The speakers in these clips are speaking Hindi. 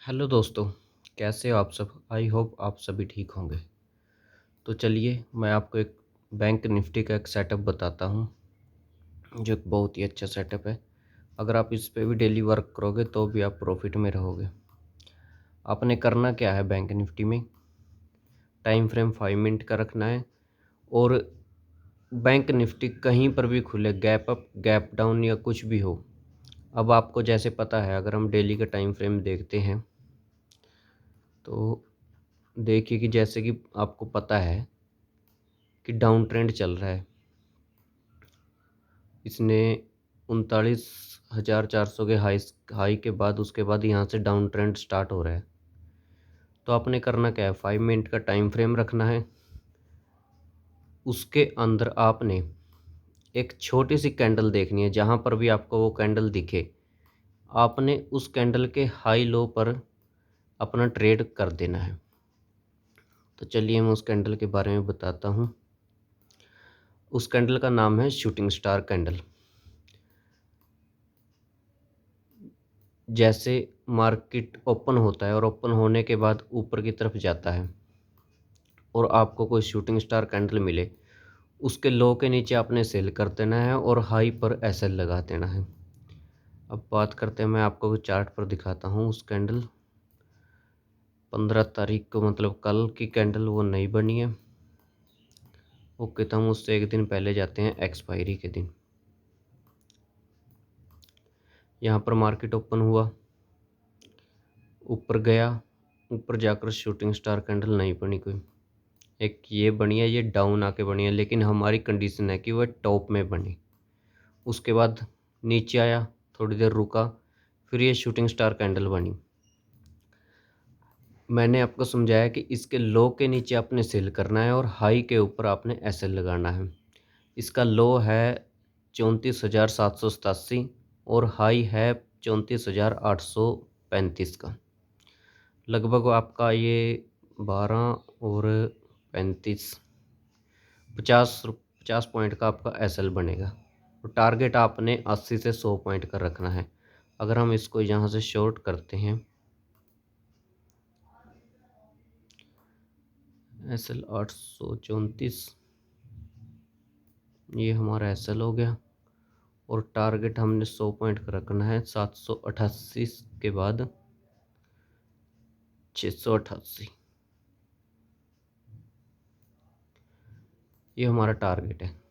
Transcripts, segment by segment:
हेलो दोस्तों, कैसे हो आप सब? आई होप आप सभी ठीक होंगे। तो चलिए मैं आपको एक बैंक निफ्टी का एक सेटअप बताता हूँ, जो एक बहुत ही अच्छा सेटअप है। अगर आप इस पे भी डेली वर्क करोगे तो भी आप प्रॉफिट में रहोगे। आपने करना क्या है, बैंक निफ्टी में टाइम फ्रेम 5 मिनट का रखना है। और बैंक निफ्टी कहीं पर भी खुले, गैप अप गैप डाउन या कुछ भी हो। अब आपको जैसे पता है, अगर हम डेली का टाइम फ्रेम देखते हैं तो देखिए कि जैसे कि आपको पता है कि डाउन ट्रेंड चल रहा है। इसने 39,400 के हाई के बाद उसके बाद यहाँ से डाउन ट्रेंड स्टार्ट हो रहा है। तो आपने करना क्या है, 5 मिनट का टाइम फ्रेम रखना है। उसके अंदर आपने एक छोटी सी कैंडल देखनी है। जहाँ पर भी आपको वो कैंडल दिखे, आपने उस कैंडल के हाई लो पर अपना ट्रेड कर देना है। तो चलिए मैं उस कैंडल के बारे में बताता हूँ। उस कैंडल का नाम है शूटिंग स्टार कैंडल। जैसे मार्केट ओपन होता है और ओपन होने के बाद ऊपर की तरफ जाता है और आपको कोई शूटिंग स्टार कैंडल मिले, उसके लो के नीचे आपने सेल कर देना है और हाई पर एसएल लगा देना है। अब बात करते हैं, मैं आपको चार्ट पर दिखाता हूँ। उस कैंडल 15 तारीख को, मतलब कल की कैंडल वो नहीं बनी है। ओके, तो हम उससे एक दिन पहले जाते हैं, एक्सपायरी के दिन। यहाँ पर मार्केट ओपन हुआ, ऊपर गया, ऊपर जाकर शूटिंग स्टार कैंडल नहीं बनी कोई। एक ये बनी है, ये डाउन आके बनी है, लेकिन हमारी कंडीशन है कि वह टॉप में बने। उसके बाद नीचे आया, थोड़ी देर रुका, फिर ये शूटिंग स्टार कैंडल बनी। मैंने आपको समझाया कि इसके लो के नीचे आपने सेल करना है और हाई के ऊपर आपने एसएल लगाना है। इसका लो है 34,787 और हाई है 34,835 का। लगभग आपका ये 12 और 35, 50 पॉइंट का आपका एसएल बनेगा। तो टारगेट आपने 80 से 100 पॉइंट का रखना है। अगर हम इसको यहाँ से शॉर्ट करते हैं, एसएल 834, ये हमारा एसएल हो गया। और टारगेट हमने 100 पॉइंट का रखना है, 788 के बाद 688, ये हमारा टारगेट है।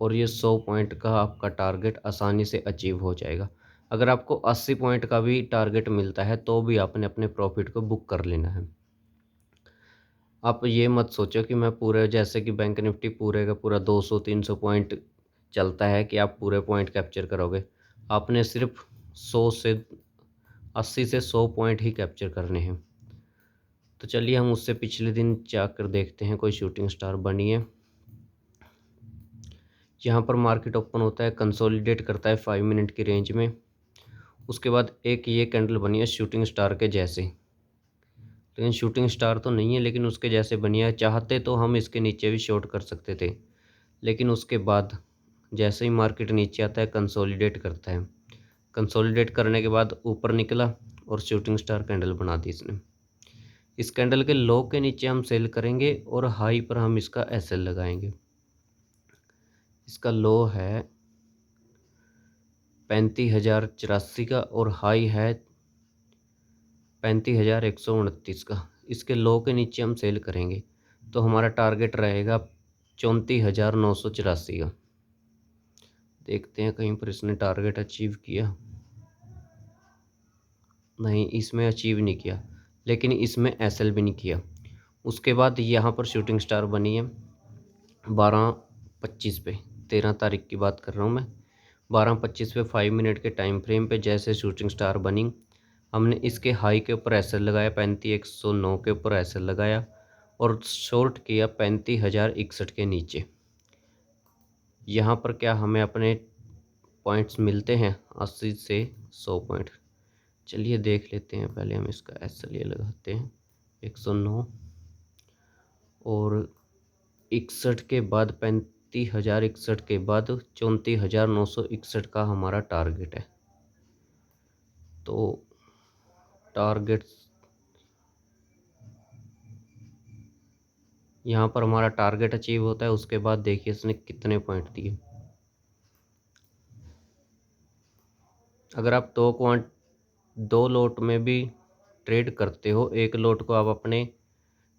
और ये 100 पॉइंट का आपका टारगेट आसानी से अचीव हो जाएगा। अगर आपको 80 पॉइंट का भी टारगेट मिलता है तो भी आपने अपने प्रॉफिट को बुक कर लेना है। आप ये मत सोचो कि मैं पूरे, जैसे कि बैंक निफ्टी पूरे का पूरा 200-300 पॉइंट चलता है, कि आप पूरे पॉइंट कैप्चर करोगे। आपने सिर्फ 100 से 80 से 100 पॉइंट ही कैप्चर करने हैं। तो चलिए हम उससे पिछले दिन जाकर देखते हैं कोई शूटिंग स्टार बनी है। यहाँ पर मार्केट ओपन होता है, कंसोलिडेट करता है 5 मिनट की रेंज में। उसके बाद एक ये कैंडल बनी है शूटिंग स्टार के जैसे, लेकिन शूटिंग स्टार तो नहीं है, लेकिन उसके जैसे बनी है। चाहते तो हम इसके नीचे भी शॉर्ट कर सकते थे, लेकिन उसके बाद जैसे ही मार्केट नीचे आता है कंसोलिडेट करता है। कंसोलिडेट करने के बाद ऊपर निकला और शूटिंग स्टार कैंडल बना दी इसने। इस कैंडल के लो के नीचे हम सेल करेंगे और हाई पर हम इसका एसएल लगाएंगे। इसका लो है 35,084 का और हाई है 35,129 का। इसके लो के नीचे हम सेल करेंगे तो हमारा टारगेट रहेगा 34,984 का। देखते हैं कहीं पर इसने टारगेट अचीव किया, नहीं इसमें अचीव नहीं किया, लेकिन इसमें एसएल भी नहीं किया। उसके बाद यहाँ पर शूटिंग स्टार बनी है 12:25 पे, 13 तारीख की बात कर रहा हूँ मैं। 12:25 पे 5 मिनट के टाइम फ्रेम पे जैसे शूटिंग स्टार बनी, हमने इसके हाई के ऊपर एसएल लगाया, 35,109 के ऊपर एसएल लगाया और शॉर्ट किया 35,061 के नीचे। यहाँ पर क्या हमें अपने पॉइंट्स मिलते हैं 80 से 100 पॉइंट। चलिए देख लेते हैं, पहले हम इसका एसएल ये लगाते हैं 109 और 61 के बाद 35,061 के बाद 34,961 का हमारा टारगेट है। तो टारगेट यहाँ पर हमारा टारगेट अचीव होता है, उसके बाद देखिए इसने कितने पॉइंट दिए। अगर आप दो लोट में भी ट्रेड करते हो, एक लोट को आप अपने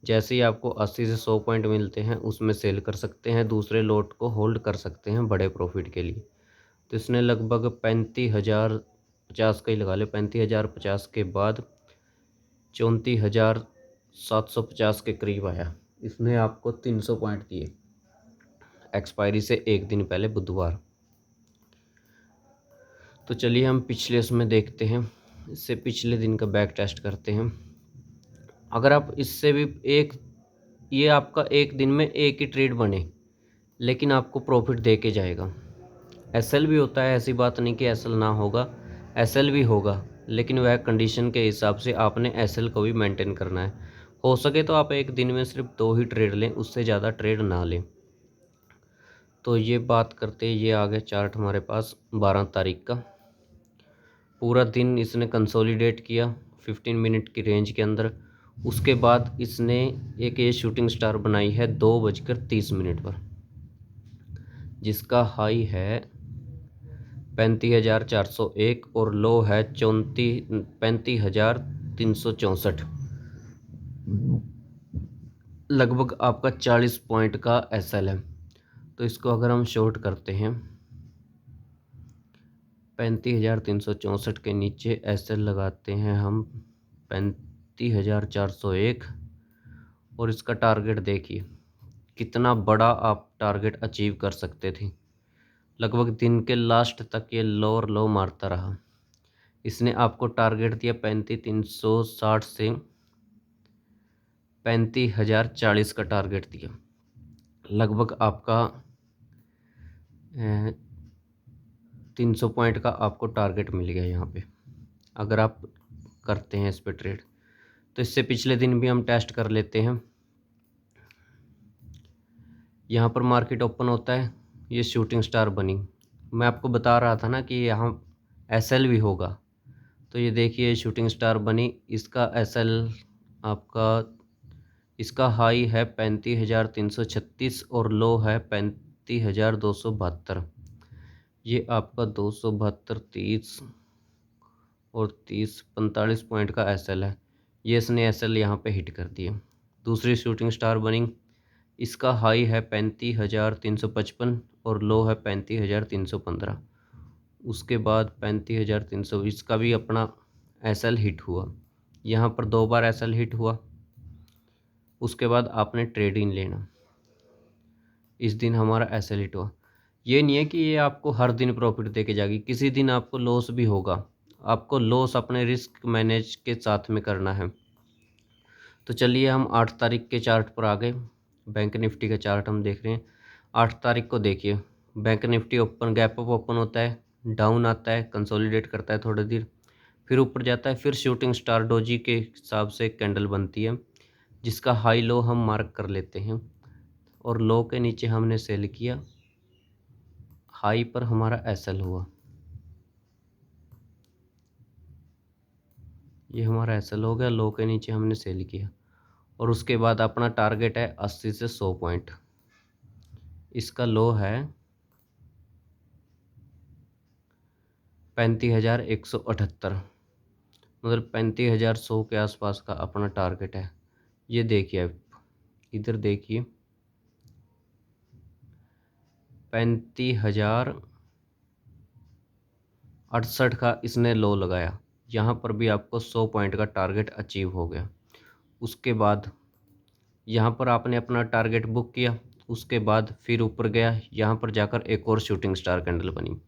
जैसे ही आपको 80 से 100 पॉइंट मिलते हैं उसमें सेल कर सकते हैं, दूसरे लोट को होल्ड कर सकते हैं बड़े प्रॉफिट के लिए। तो इसने लगभग 35,050 का ही लगा ले, 35,050 के बाद 34,750 के करीब आया। इसने आपको 300 पॉइंट दिए एक्सपायरी से एक दिन पहले, बुधवार। तो चलिए हम पिछले उसमें देखते हैं, इससे पिछले दिन का बैक टेस्ट करते हैं। अगर आप इससे भी ये आपका एक दिन में एक ही ट्रेड बने लेकिन आपको प्रॉफिट दे के जाएगा। एसएल भी होता है, ऐसी बात नहीं कि एसएल ना होगा, एसएल भी होगा, लेकिन वह कंडीशन के हिसाब से आपने एसएल को भी मेंटेन करना है। हो सके तो आप एक दिन में सिर्फ 2 ही ट्रेड लें, उससे ज़्यादा ट्रेड ना लें। तो ये बात करते, ये आ गया चार्ट हमारे पास 12 तारीख का। पूरा दिन इसने कंसोलिडेट किया 15 मिनट की रेंज के अंदर। उसके बाद इसने एक ये शूटिंग स्टार बनाई है 2:30 पर, जिसका हाई है 35,401 और लो है 35,364। लगभग आपका 40 पॉइंट का एसएल है। तो इसको अगर हम शॉर्ट करते हैं 35,364 के नीचे एसएल लगाते हैं हम 35,401 और इसका टारगेट देखिए कितना बड़ा आप टारगेट अचीव कर सकते थे। लगभग दिन के लास्ट तक ये लो और लो मारता रहा। इसने आपको टारगेट दिया 35,360 से 35,040 का टारगेट दिया। लगभग आपका 300 पॉइंट का आपको टारगेट मिल गया यहाँ पे, अगर आप करते हैं इस पे ट्रेड। तो इससे पिछले दिन भी हम टेस्ट कर लेते हैं। यहाँ पर मार्केट ओपन होता है, ये शूटिंग स्टार बनी। मैं आपको बता रहा था ना कि यहाँ एसएल भी होगा। तो ये देखिए शूटिंग स्टार बनी, इसका एसएल आपका, इसका हाई है 35,336 और लो है 35,272। ये आपका 272, 30 और 30, 45 पॉइंट का एसएल है। ये इसने एसएल यहाँ पे हिट कर दिया। दूसरी शूटिंग स्टार बनी, इसका हाई है 35,355 और लो है 35,315। उसके बाद 35,320 का भी अपना एसएल हिट हुआ। यहाँ पर 2 बार एसएल हिट हुआ। उसके बाद आपने ट्रेडिंग लेना। इस दिन हमारा एसएल हिट हुआ। ये नहीं है कि ये आपको हर दिन प्रॉफिट दे के जाएगी, किसी दिन आपको लॉस भी होगा। आपको लॉस अपने रिस्क मैनेज के साथ में करना है। तो चलिए हम 8 तारीख के चार्ट पर आ गए। बैंक निफ्टी का चार्ट हम देख रहे हैं। 8 तारीख को देखिए, bank Nifty open, gap up open होता है, डाउन आता है, कंसोलिडेट करता है थोड़ी देर, फिर ऊपर जाता है, फिर शूटिंग स्टार डोजी के हिसाब से कैंडल बनती है, जिसका हाई लो हम मार्क कर लेते हैं और लो के नीचे हमने सेल किया। हाई पर हमारा एसएल हुआ, ये हमारा एसएल हो गया। लो के नीचे हमने सेल किया और उसके बाद अपना टारगेट है 80 से 100 पॉइंट। इसका लो है 35,178, मतलब 35,100 के आसपास का अपना टारगेट है। ये देखिए, आप इधर देखिए 35,068 का इसने लो लगाया। यहाँ पर भी आपको 100 पॉइंट का टारगेट अचीव हो गया। उसके बाद यहाँ पर आपने अपना टारगेट बुक किया, उसके बाद फिर ऊपर गया, यहाँ पर जाकर एक और शूटिंग स्टार कैंडल बनी,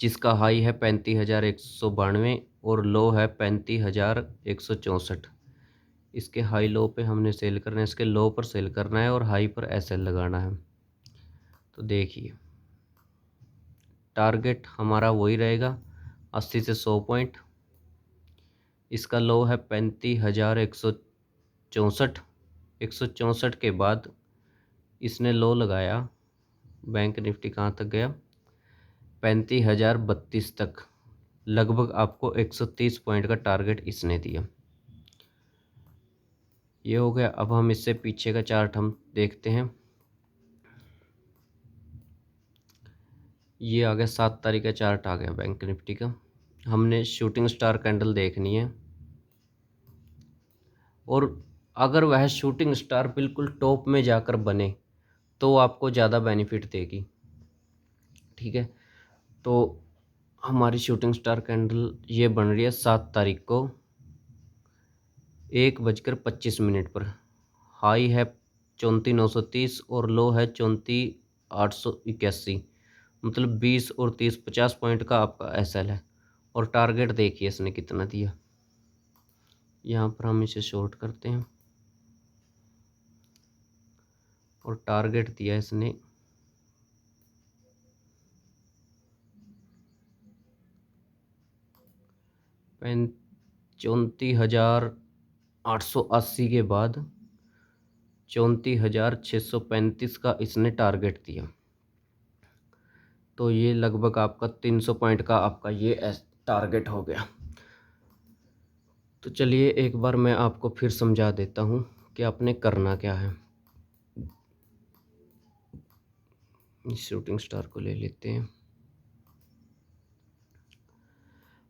जिसका हाई है 35,192 और लो है 35,164। इसके हाई लो पे हमने सेल करना है, इसके लो पर सेल करना है और हाई पर एसएल लगाना है। तो देखिए टारगेट हमारा वही रहेगा 80 से 100 पॉइंट। इसका लो है 35,164। 164 के बाद इसने लो लगाया, बैंक निफ्टी कहाँ तक गया, 35,032 तक। लगभग आपको 130 पॉइंट का टारगेट इसने दिया। ये हो गया। अब हम इससे पीछे का चार्ट हम देखते हैं। ये आ गया 7 तारीख का चार्ट आ गया बैंक निफ्टी का। हमने शूटिंग स्टार कैंडल देखनी है, और अगर वह शूटिंग स्टार बिल्कुल टॉप में जाकर बने तो आपको ज़्यादा बेनिफिट देगी। ठीक है, तो हमारी शूटिंग स्टार कैंडल ये बन रही है 7 तारीख को 1:25 पर। हाई है 34,930 और लो है 34,881। मतलब 20 और 30 50 पॉइंट का आपका एसएल है। और टारगेट देखिए इसने कितना दिया। यहाँ पर हम इसे शॉर्ट करते हैं, और टारगेट दिया इसने 34,880 के बाद 34,635 का इसने टारगेट दिया। तो ये लगभग आपका 300 पॉइंट का आपका ये टारगेट हो गया। तो चलिए एक बार मैं आपको फिर समझा देता हूँ कि आपने करना क्या है। शूटिंग स्टार को ले लेते हैं।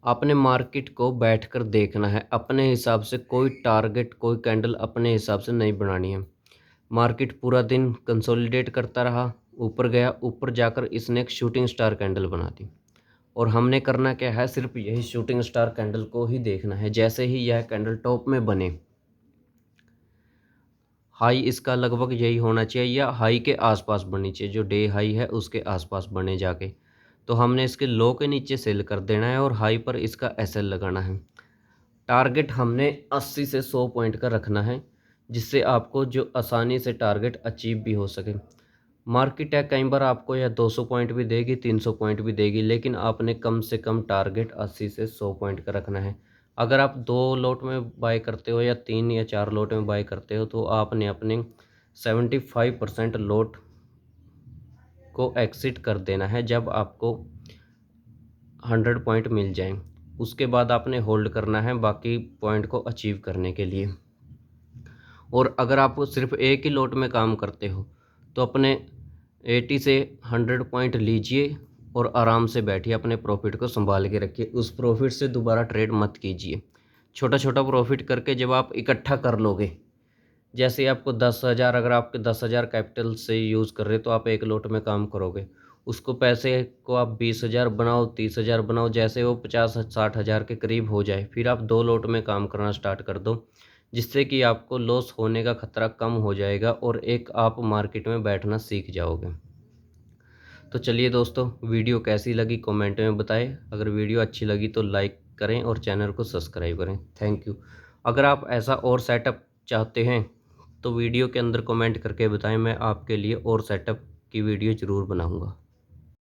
आपने मार्केट को बैठकर देखना है अपने हिसाब से, कोई टारगेट कोई कैंडल अपने हिसाब से नहीं बनानी है। मार्केट पूरा दिन कंसोलिडेट करता रहा, ऊपर गया, ऊपर जाकर इसने एक शूटिंग स्टार कैंडल बना दी, और हमने करना क्या है, सिर्फ यही शूटिंग स्टार कैंडल को ही देखना है। जैसे ही यह कैंडल टॉप में बने, हाई इसका लगभग यही होना चाहिए या हाई के आसपास बननी चाहिए, जो डे हाई है उसके आसपास बने जाके, तो हमने इसके लो के नीचे सेल कर देना है और हाई पर इसका एसएल लगाना है। टारगेट हमने 80 से 100 पॉइंट का रखना है, जिससे आपको जो आसानी से टारगेट अचीव भी हो सके। मार्केट है कई बार आपको यह 200 पॉइंट भी देगी, 300 पॉइंट भी देगी, लेकिन आपने कम से कम टारगेट 80 से 100 पॉइंट का रखना है। अगर आप 2 लोट में बाय करते हो या 3 या 4 लोट में बाय करते हो, तो आपने अपने 75% लोट को एक्सिट कर देना है जब आपको 100 पॉइंट मिल जाएं। उसके बाद आपने होल्ड करना है बाकी पॉइंट को अचीव करने के लिए। और अगर आप सिर्फ एक ही लोट में काम करते हो, तो अपने 80 से 100 पॉइंट लीजिए और आराम से बैठिए, अपने प्रॉफिट को संभाल के रखिए। उस प्रॉफिट से दोबारा ट्रेड मत कीजिए। छोटा छोटा प्रॉफिट करके जब आप इकट्ठा कर लोगे, जैसे आपको 10,000, अगर आपके 10,000 कैपिटल से यूज़ कर रहे हो, तो आप एक लोट में काम करोगे, उसको पैसे को आप 20,000 बनाओ, 30,000 बनाओ, जैसे वो 50-60 हज़ार के करीब हो जाए, फिर आप 2 लोट में काम करना स्टार्ट कर दो, जिससे कि आपको लॉस होने का खतरा कम हो जाएगा और एक आप मार्केट में बैठना सीख जाओगे। तो चलिए दोस्तों, वीडियो कैसी लगी कमेंट में बताएं। अगर वीडियो अच्छी लगी तो लाइक करें और चैनल को सब्सक्राइब करें। Thank you. अगर आप ऐसा और सेटअप चाहते हैं तो वीडियो के अंदर कमेंट करके बताएं, मैं आपके लिए और सेटअप की वीडियो ज़रूर बनाऊंगा।